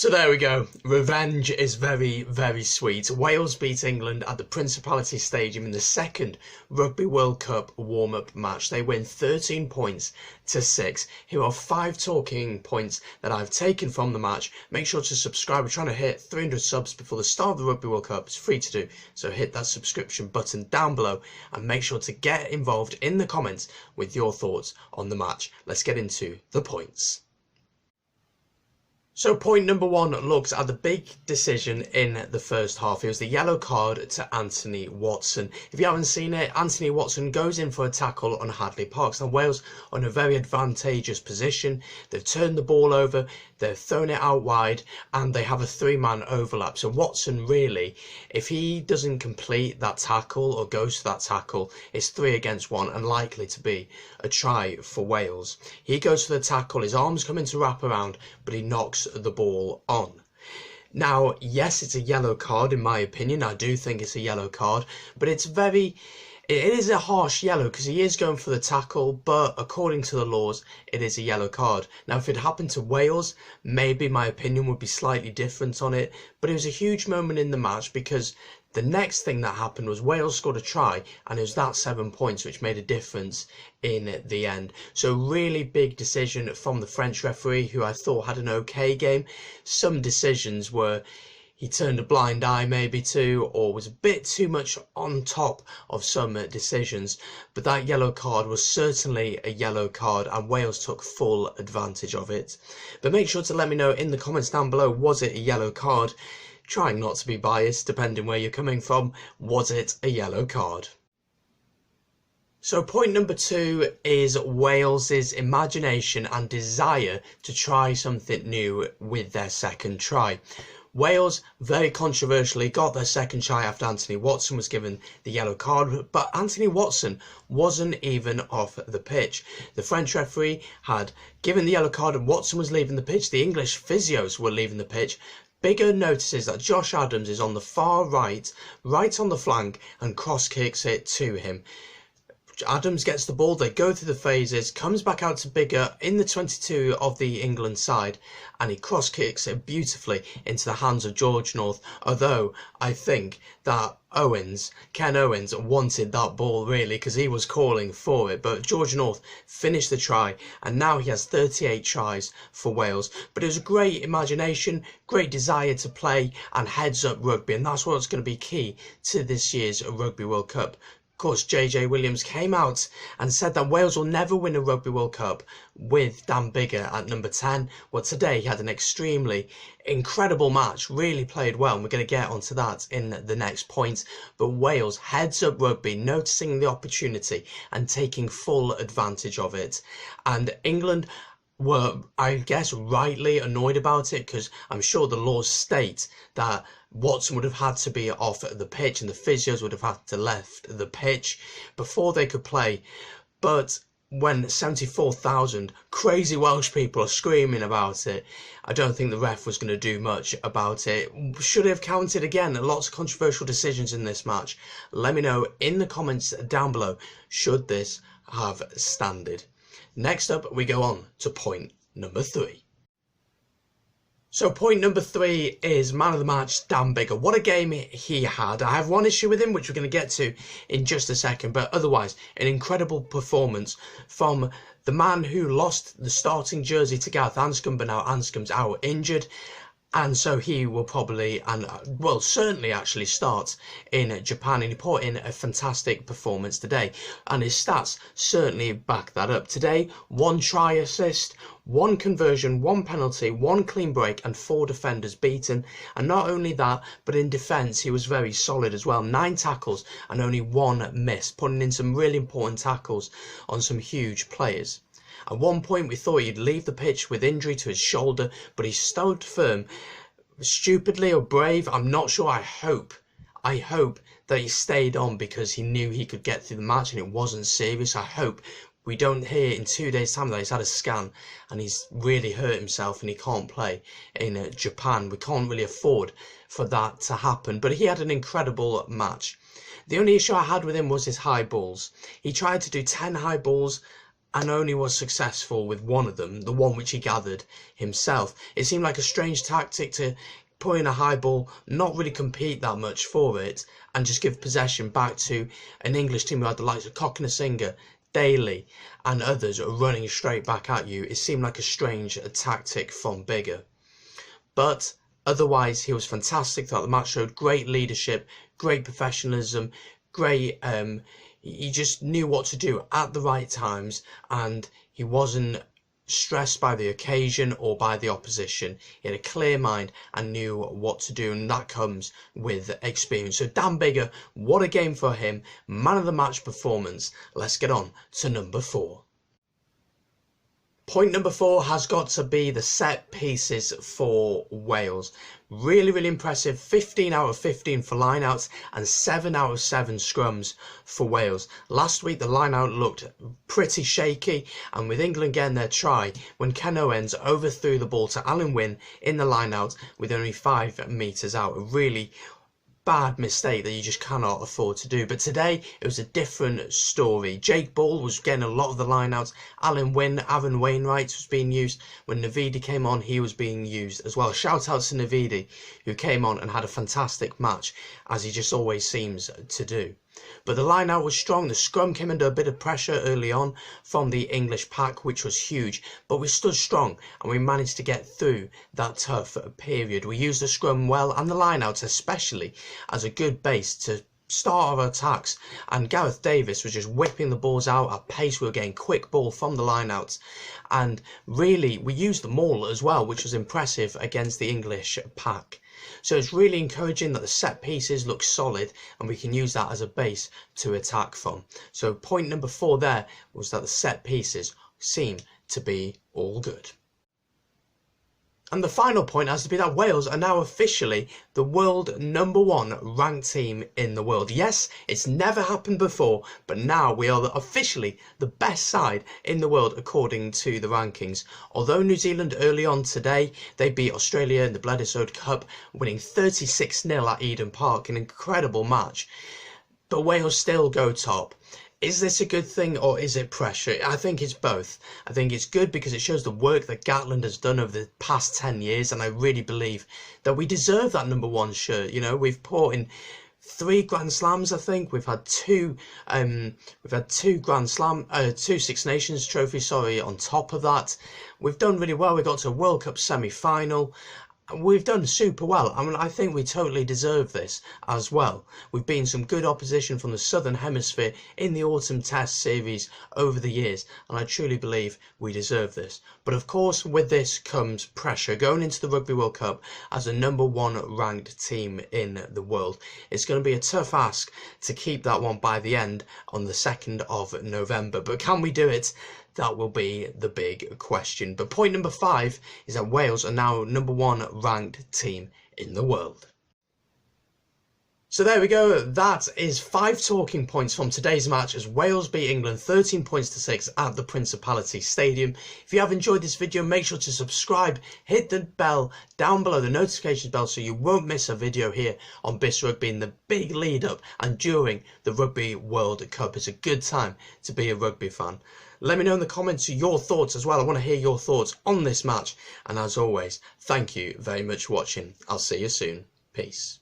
So there we go. Revenge is very, very sweet. Wales beat England at the Principality Stadium in the second Rugby World Cup warm-up match. They win 13 points to 6. Here are 5 talking points that I've taken from the match. Make sure to subscribe. We're trying to hit 300 subs before the start of the Rugby World Cup. It's free to do, so hit that subscription button down below and make sure to get involved in the comments with your thoughts on the match. Let's get into the points. So point number 1 looks at the big decision in the first half. It was the yellow card to Anthony Watson. If you haven't seen it, Anthony Watson goes in for a tackle on Hadley Parkes. Now Wales are in a very advantageous position. They've turned the ball over, they've thrown it out wide, and they have a 3-man overlap. So Watson really, if he doesn't complete that tackle or goes to that tackle, it's 3 against 1 and likely to be a try for Wales. He goes for the tackle, his arms come in to wrap around, but he knocks the ball on. Now, yes, it's a yellow card in my opinion. I do think it's a yellow card, but it is a harsh yellow because he is going for the tackle, but according to the laws, it is a yellow card. Now, if it happened to Wales, maybe my opinion would be slightly different on it, but it was a huge moment in the match because the next thing that happened was Wales scored a try, and it was that 7 points which made a difference in the end. So really big decision from the French referee, who I thought had an okay game. Some decisions were he turned a blind eye maybe to, or was a bit too much on top of some decisions. But that yellow card was certainly a yellow card, and Wales took full advantage of it. But make sure to let me know in the comments down below, was it a yellow card? Trying not to be biased, depending where you're coming from, was it a yellow card? So point number 2 is Wales's imagination and desire to try something new with their second try. Wales very controversially got their second try after Anthony Watson was given the yellow card, but Anthony Watson wasn't even off the pitch. The French referee had given the yellow card and Watson was leaving the pitch. The English physios were leaving the pitch. Bigger notices that Josh Adams is on the far right on the flank, and cross kicks it to him. Adams gets the ball, they go through the phases, comes back out to Bigger in the 22 of the England side, and he cross kicks it beautifully into the hands of George North, although I think that Ken Owens wanted that ball really because he was calling for it, but George North finished the try and now he has 38 tries for Wales. But it was a great imagination, great desire to play and heads up rugby, and that's what's going to be key to this year's Rugby World Cup. Of course, JJ Williams came out and said that Wales will never win a Rugby World Cup with Dan Biggar at number 10. Well, today he had an extremely incredible match, really played well, and we're going to get onto that in the next point. But Wales heads up rugby, noticing the opportunity and taking full advantage of it. And England were, I guess, rightly annoyed about it because I'm sure the laws state that Watson would have had to be off the pitch and the physios would have had to left the pitch before they could play. But when 74,000 crazy Welsh people are screaming about it, I don't think the ref was going to do much about it. Should have counted again. Lots of controversial decisions in this match. Let me know in the comments down below, should this have standed? Next up, we go on to point number 3. So point number 3 is man of the match, Dan Biggar. What a game he had. I have one issue with him, which we're going to get to in just a second, but otherwise, an incredible performance from the man who lost the starting jersey to Gareth Anscombe, but now Anscombe's out injured. And so he will probably, and well, certainly actually start in Japan, and he put in a fantastic performance today. And his stats certainly back that up. Today, 1 try assist, 1 conversion, 1 penalty, 1 clean break, and 4 defenders beaten. And not only that, but in defence, he was very solid as well. 9 tackles and only 1 miss, putting in some really important tackles on some huge players. At one point we thought he'd leave the pitch with injury to his shoulder, but he stood firm. Stupidly or brave, I'm not sure. I hope that he stayed on because he knew he could get through the match and it wasn't serious. I hope we don't hear in 2 days' time that he's had a scan and he's really hurt himself and he can't play in Japan. We can't really afford for that to happen. But he had an incredible match. The only issue I had with him was his high balls. He tried to do 10 high balls and only was successful with one of them, the one which he gathered himself. It seemed like a strange tactic to put in a high ball, not really compete that much for it, and just give possession back to an English team who had the likes of Cocknessinger, Daly and others running straight back at you. It seemed like a strange tactic from Biggar. But otherwise, he was fantastic throughout the match, showed great leadership, great professionalism, great he just knew what to do at the right times, and he wasn't stressed by the occasion or by the opposition. He had a clear mind and knew what to do, and that comes with experience. So Dan Biggar, what a game for him. Man of the match performance. Let's get on to number 4. Point number 4 has got to be the set pieces for Wales. Really impressive. 15 out of 15 for lineouts and 7 out of 7 scrums for Wales. Last week the lineout looked pretty shaky, and with England getting their try when Ken Owens overthrew the ball to Alan Wynne in the lineout with only 5 metres out. A really bad mistake that you just cannot afford to do. But today it was a different story. Jake Ball was getting a lot of the lineouts. Alan Wynne, Aaron Wainwright was being used. When Navidi came on, he was being used as well. Shout out to Navidi, who came on and had a fantastic match, as he just always seems to do. But the line-out was strong. The scrum came under a bit of pressure early on from the English pack, which was huge. But we stood strong and we managed to get through that tough period. We used the scrum well and the line-outs especially as a good base to start our attacks. And Gareth Davis was just whipping the balls out at pace. We were getting quick ball from the line-outs. And really, we used them all as well, which was impressive against the English pack. So it's really encouraging that the set pieces look solid and we can use that as a base to attack from. So point number 4 there was that the set pieces seem to be all good. And the final point has to be that Wales are now officially the world #1 ranked team in the world. Yes, it's never happened before, but now we are officially the best side in the world according to the rankings. Although New Zealand early on today, they beat Australia in the Bledisloe Cup, winning 36-0 at Eden Park, an incredible match. But Wales still go top. Is this a good thing or is it pressure? I think it's both. I think it's good because it shows the work that Gatland has done over the past 10 years, and I really believe that we deserve that #1 shirt. You know, we've put in 3 Grand Slams, I think. We've had two Grand Slam, 2 Six Nations trophies, on top of that. We've done really well. We got to a World Cup semi-final. We've done super well. I mean, I think we totally deserve this as well. We've been some good opposition from the Southern Hemisphere in the Autumn Test series over the years, and I truly believe we deserve this. But of course, with this comes pressure. Going into the Rugby World Cup as the #1 ranked team in the world, it's going to be a tough ask to keep that one by the end on the 2nd of November. But can we do it? That will be the big question. But point number 5 is that Wales are now #1 ranked team in the world. So there we go. That is 5 talking points from today's match as Wales beat England 13 points to 6 at the Principality Stadium. If you have enjoyed this video, make sure to subscribe, hit the bell down below, the notifications bell, so you won't miss a video here on BIS Rugby in the big lead up and during the Rugby World Cup. It's a good time to be a rugby fan. Let me know in the comments your thoughts as well. I want to hear your thoughts on this match. And as always, thank you very much for watching. I'll see you soon. Peace.